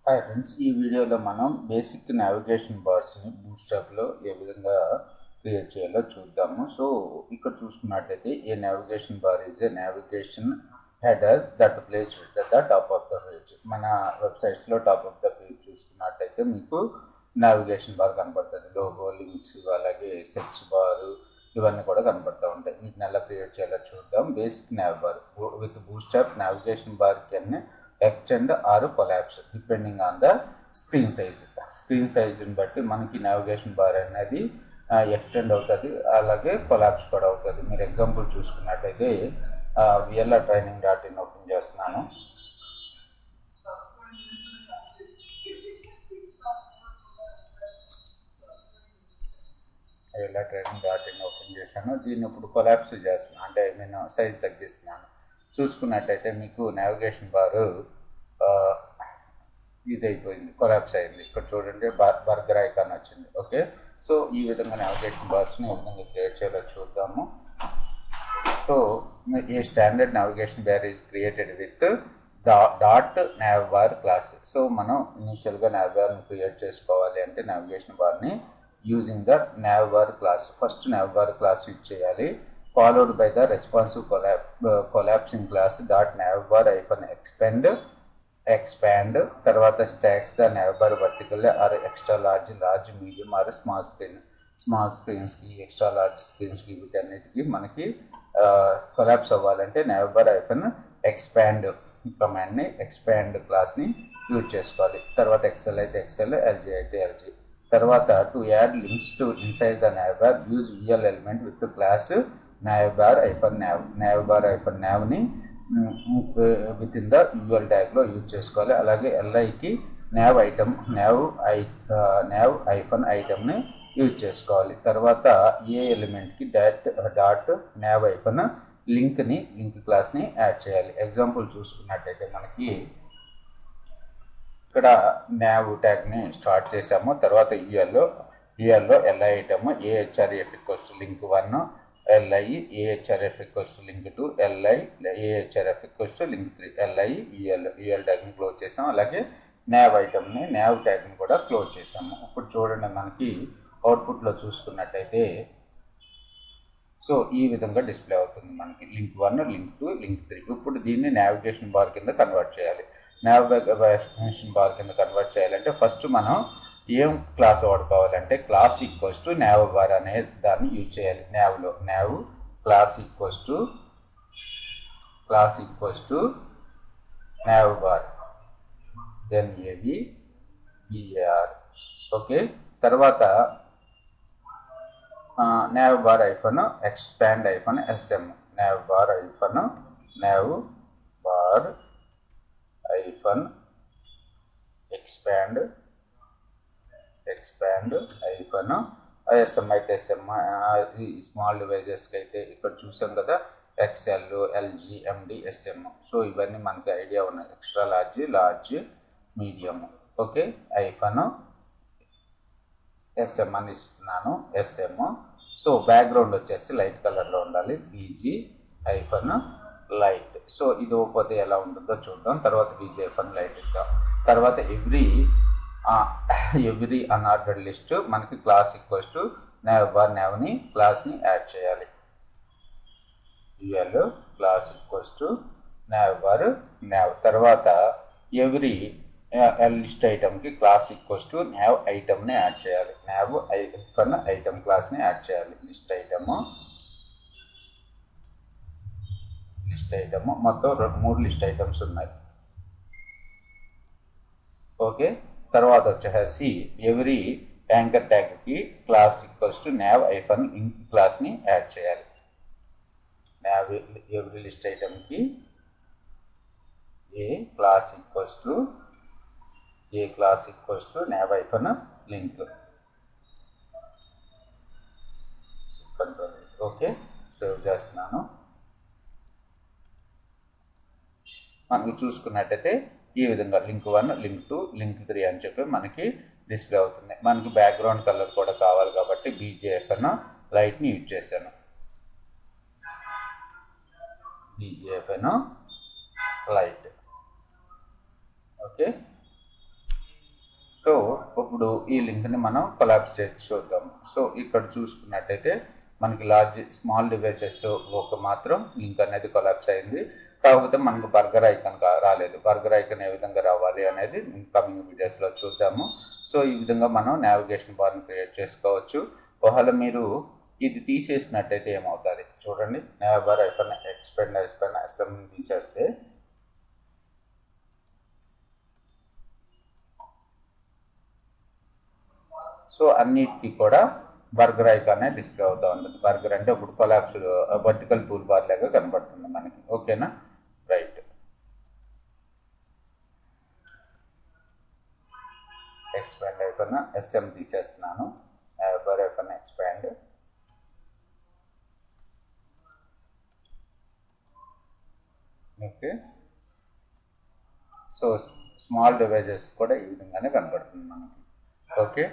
Hi friends, ఈ వీడియోలో మనం బేసిక్ నావిగేషన్ బార్స్ని బూట్స్ట్రాప్లో ఏ విధంగా క్రియేట్ చేయాలో చూద్దాము. సో ఇక్కడ చూసుకున్నట్టయితే a navigation bar is a navigation header that place with the top of the page. మన వెబ్సైట్స్లో టాప్ ఆఫ్ ద పేజ్ చూసుకున్నట్టయితే మీకు నావిగేషన్ బార్ కనపడుతుంది. లోగో, లింక్స్, అలాగే సెర్చ్ బార్ ఇవన్నీ కూడా కనపడుతూ ఉంటాయి. వీటిని ఎలా క్రియేట్ చేయాలో చూద్దాం. Basic nav bar with Bootstrap navigation bar can extend or collapse depending on the screen size. Screen సైజుని బట్టి మనకి నావిగేషన్ బార్ అనేది ఎక్స్టెండ్ అవుతుంది, అలాగే కొలాప్స్ కూడా అవుతుంది. మీరు ఎగ్జాంపుల్ చూసుకున్నట్టయితే VLR-training.in ఓపెన్ చేస్తున్నాను. VLR-training.in ఓపెన్ చేశాను. దీన్ని ఇప్పుడు కొలాప్స్ చేస్తున్నాను, అంటే నేను సైజ్ తగ్గిస్తున్నాను. చూసుకున్నట్టయితే మీకు నావిగేషన్ బారు ఇది అయిపోయింది, కొలాప్స్ అయింది. ఇక్కడ చూడండి బర్గర్ ఐకాన్ వచ్చింది. ఓకే, సో ఈ విధంగా నావిగేషన్ బార్స్ని ఏ విధంగా క్రియేట్ చేయాలో చూద్దాము. So a standard navigation bar is created with dot navbar class. So మనం ఇనిషియల్గా navbarని క్రియేట్ చేసుకోవాలి అంటే నావిగేషన్ బార్ని using the navbar class. First navbar class use చేయాలి, followed by the responsive collapsing class dot navbar hyphen expand తర్వాత stacks the navbar vertically or extra large, medium or small screens కి, extra large screens కి, వీటన్నిటికీ మనకి collapse అవ్వాలంటే navbar hyphen expand కమాండ్ని, expand క్లాస్ని use చేసుకోవాలి. తర్వాత XL అయితే XL, LG అయితే LG. తర్వాత to add links to inside the navbar use UL element with class navbar-nav ని విత్ ఇన్ ద UL ట్యాగ్లో యూజ్ చేసుకోవాలి. అలాగే LIకి nav ఐటమ్ని యూజ్ చేసుకోవాలి. తర్వాత ఏ ఎలిమెంట్కి డాట్ nav లింక్ క్లాస్ని యాడ్ చేయాలి. ఎగ్జాంపుల్ చూసుకున్నట్టయితే మనకి ఇక్కడ nav ట్యాగ్ని స్టార్ట్ చేసాము. తర్వాత ULలో LI item AHRF link 1, LI AHRF link 2, LI AHRF link 3, LI UL ట్యాగ్ని క్లోజ్ చేసాం. అలాగే nav ఐటమ్ని, nav ట్యాగ్ని కూడా క్లోజ్ చేసాము. ఇప్పుడు చూడండి, మనకి అవుట్పుట్లో చూసుకున్నట్టయితే సో ఈ విధంగా డిస్ప్లే అవుతుంది మనకి లింక్ 1, లింక్ 2, లింక్ 3. ఇప్పుడు దీన్ని నావిగేషన్ బార్ కింద కన్వర్ట్ చేయాలి. నావిగేషన్ బార్ కింద కన్వర్ట్ చేయాలంటే ఫస్ట్ మనం ఏం క్లాస్ వాడుకోవాలంటే క్లాస్ ఈక్వల్స్ టు navbar అనే దాన్ని యూజ్ చేయాలి. nav class equals to navbar, then AVBAR. Okay, తర్వాత navbar hyphen expand hyphen SM, navbar hyphen expand hyphen SM అయితే SM. ఈ స్మాల్ డివైజెస్కి అయితే ఇక్కడ చూసాం కదా, XL, LG, MD, SM. So ఇవన్నీ మనకి ఐడియా ఉన్నాయి. Extra large, medium. Okay, hyphen SM అని ఇస్తున్నాను, SM. సో బ్యాక్గ్రౌండ్ వచ్చేసి లైట్ కలర్లో ఉండాలి, BG hyphen లైట్. సో ఇది పోతే ఎలా ఉంటుందో చూద్దాం. తర్వాత BG hyphen లైట్ ఇద్దాం. తర్వాత ఎవ్రీ అన్ఆర్డర్డ్ లిస్ట్ మనకి క్లాస్ ఈక్వల్స్ టు navbar-nav క్లాస్ని యాడ్ చేయాలి. UL class equals to navbar-nav. తర్వాత ఎవ్రీ లిస్ట్ ఐటమ్కి క్లాస్ ఈక్వల్స్ టు nav ఐటమ్ని యాడ్ చేయాలి. nav ఐటమ్ క్లాస్ని యాడ్ చేయాలి. లిస్ట్ ఐటమ్ మొత్తం 3 లిస్ట్ ఐటమ్స్ ఉన్నాయి. ఓకే, తర్వాత వచ్చేసి ఎవ్రీ యాంకర్ ట్యాగ్కి class equals to nav inc క్లాస్ని యాడ్ చేయాలి. ఎవ్రీ లిస్ట్ ఐటమ్కి a class equals to nav link. Okay, save చేస్తున్నాను. మనకు చూసుకున్నట్టయితే ఈ విధంగా లింక్ 1, లింక్ 2, లింక్ 3 అని చెప్పి మనకి డిస్ప్లే అవుతుంది. మనకి బ్యాక్గ్రౌండ్ కలర్ కూడా కావాలి కాబట్టి BG hyphen లైట్ని యూజ్ చేశాను. BG hyphen light. Okay, ఇప్పుడు ఈ లింక్ని మనం కొలాప్స్ చేసి చూద్దాం. సో ఇక్కడ చూసుకున్నట్టయితే మనకి స్మాల్ డివైసెస్ ఒక మాత్రం లింక్ అనేది కొలాప్స్ అయింది. కాకపోతే మనకు బర్గర్ ఐకాన్ రాలేదు. బర్గర్ ఐకాన్ ఏ విధంగా రావాలి అనేది కమింగ్ వీడియోస్లో చూద్దాము. సో ఈ విధంగా మనం నావిగేషన్ బార్ని క్రియేట్ చేసుకోవచ్చు. ఒకవేళ మీరు ఇది తీసేసినట్టయితే ఏమవుతుంది చూడండి. నావిబార్ ఎక్స్పెండ్ ఎస్ఎం తీసేస్తే సో అన్నిటికీ కూడా బర్గర్ ఐకానే డిస్ప్లే అవుతూ ఉంటుంది. బర్గర్ అంటే ఇప్పుడు కొలాప్స్ వర్టికల్ టూల్ బార్ లాగా కనబడుతుంది మనకి. ఓకేనా, రైట్. ఎక్స్పాండ్ ఐకాన్ ఎస్ఎం తీసేస్తున్నాను. Navbar icon expand. Okay, so small devices కూడా ఈ విధంగానే కనబడుతుంది మనకి. ఓకే,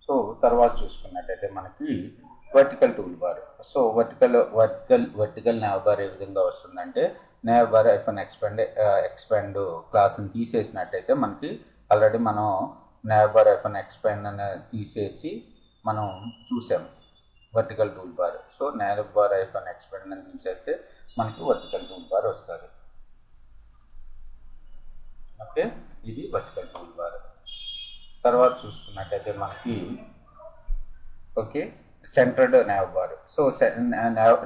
సో తర్వాత చూసుకున్నట్టయితే మనకి vertical tool bar. So vertical navbar ఏ విధంగా వస్తుందంటే నావిబార్ ఎక్స్పాండ్ క్లాస్ని తీసేసినట్టయితే మనకి ఆల్రెడీ మనం నావిబార్ ఎక్స్పాండ్ అని తీసేసి మనం చూసాము vertical tool bar. So navbar expand అని తీసేస్తే మనకి వర్టికల్ టూల్ బార్ వస్తుంది. ఓకే, ఇది వర్టికల్ టూల్ బార్. తర్వాత చూసుకున్నట్టయితే మనకి okay centered navbar. So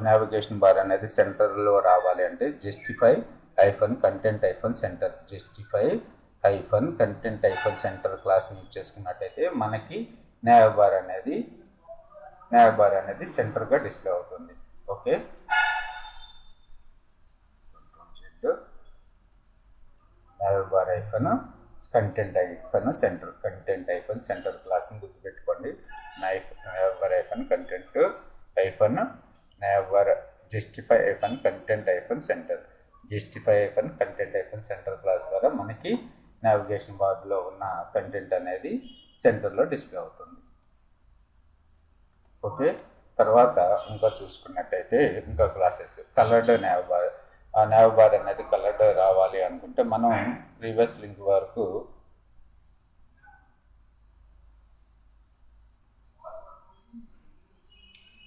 navigation bar అనేది సెంటర్లో రావాలి అంటే justify content centre content centre క్లాస్ని యూజ్ చేసుకున్నట్టయితే మనకి నావిబార్ అనేది సెంటర్గా డిస్ప్లే అవుతుంది. ఓకే, నావిబార్ కంటెంట్ సెంటర్ క్లాస్ని గుర్తుపెట్టుకోండి. Navbar navbar justify content centre class ద్వారా మనకి నావిగేషన్ బార్లో ఉన్న కంటెంట్ అనేది సెంటర్లో డిస్ప్లే అవుతుంది. ఓకే, తర్వాత ఇంకా చూసుకున్నట్టయితే ఇంకా క్లాసెస్ కలర్డ్ నావిబార్. ఆ నావిబార్ అనేది కలర్డ్ రావాలి అనుకుంటే మనం ప్రీవియస్ లింక్ వరకు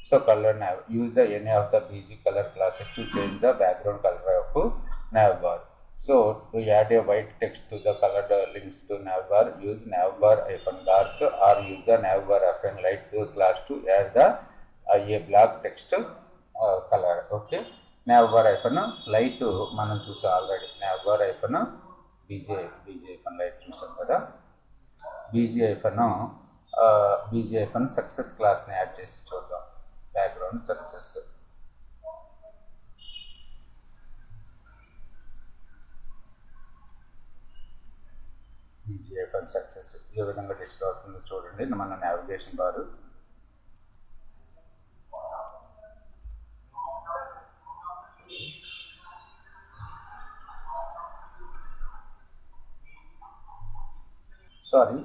so colour use any of the BG color classes to change the background color of navbar. So to add a white text to the colored links to navbar, use navbar-dark or use the navbar-light class to add the a black text color. Okay, navbar-light మనం చూసాం already. navbar-bg light చూసాం కదా. bg success క్లాస్ని add చేసి చూద్దాం. Background success. Success ఏ విధంగా display అవుతుందో చూడండి మన నావిగేషన్ బార్. సారీ,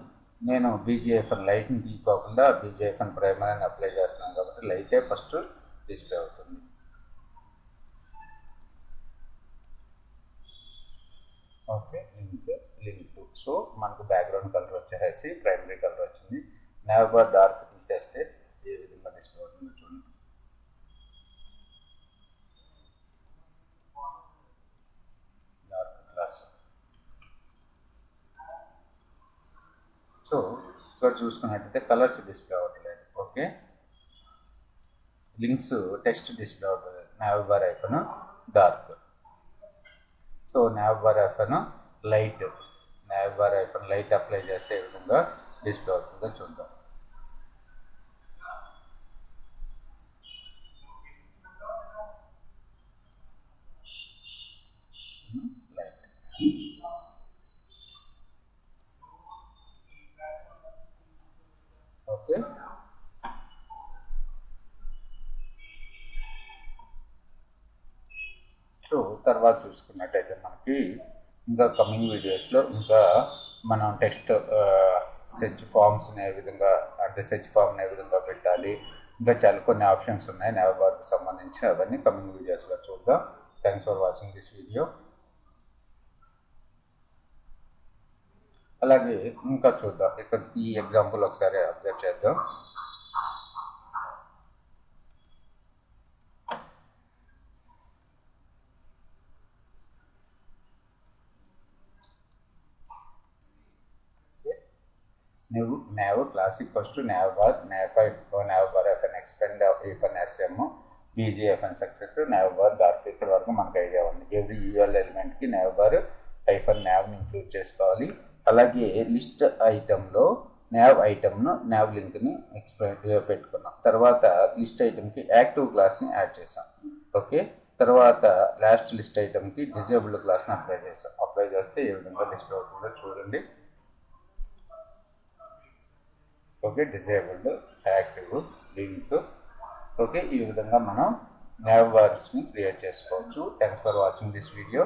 నేను బీజీఎఫ్ఎన్ లైట్ని తీసుకోకుండా బీజీఎఫ్ఎన్ ప్రైమరీని అప్లై చేస్తున్నాను కాబట్టి లైటే ఫస్ట్ డిస్ప్లే అవుతుంది. ఓకే, లింక్ సో మనకు బ్యాక్గ్రౌండ్ కలర్ వచ్చేసి ప్రైమరీ కలర్ వచ్చింది. నావిబార్ డార్క్ తీసేస్తే ఏ విధంగా డిస్ప్లే అవుతుందో చూడండి. Dark class. సో ఇక్కడ చూసుకున్నట్టయితే కలర్స్ డిస్ప్లే అవ్వట్లేదు. ఓకే, లింక్స్ టెక్స్ట్ డిస్ప్లే అవుతుంది. నావిబార్ డార్క్. సో నావిబార్ లైట్ అప్లై చేస్తే ఏ విధంగా డిస్ప్లే అవుతుందో చూద్దాం. లైట్. ఓకే, సో తర్వాత చూసుకున్నట్టయితే మనకి ఇంకా కమింగ్ వీడియోస్లో ఇంకా మనం టెక్స్ట్ సెర్చ్ ఫామ్స్ని ఏ విధంగా అంటే సెర్చ్ ఫామ్ని ఏ విధంగా పెట్టాలి, ఇంకా చాలా కొన్ని ఆప్షన్స్ ఉన్నాయి నావిబార్కి సంబంధించి. అవన్నీ కమింగ్ వీడియోస్లో చూద్దాం. Thanks for watching this video. అలాగే ఇంకా చూద్దాం. ఇక్కడ ఈ ఎగ్జాంపుల్ ఒకసారి అబ్జర్వ్ చేద్దాం. nav classic first navbar nav5 navbar fn expand fn sm bgfn success navbar dark ఇక్కడ వరకు మనకు ఐడియా ఉంది. ఎవ్రీ యూఆర్ఎల్ ఎలిమెంట్ కి navbar హైఫన్ nav ని ఇంక్లూడ్ చేసుకోవాలి. అలాగే లిస్ట్ ఐటెంలో nav ఐటెంను nav లింక్ని పెట్టుకున్నాం. తర్వాత లిస్ట్ ఐటెంకి యాక్టివ్ క్లాస్ని యాడ్ చేసాం. ఓకే, తర్వాత లాస్ట్ లిస్ట్ ఐటెంకి డిజేబుల్డ్ క్లాస్ని అప్లై చేసాం. అప్లై చేస్తే ఏ విధంగా డిస్ప్లే అవుతుందో చూడండి. Okay, disabled, active, link. Okay, ఈ విధంగా మనం nav bars ని క్రియేట్ చేసుకోవచ్చు. Thanks for watching this video.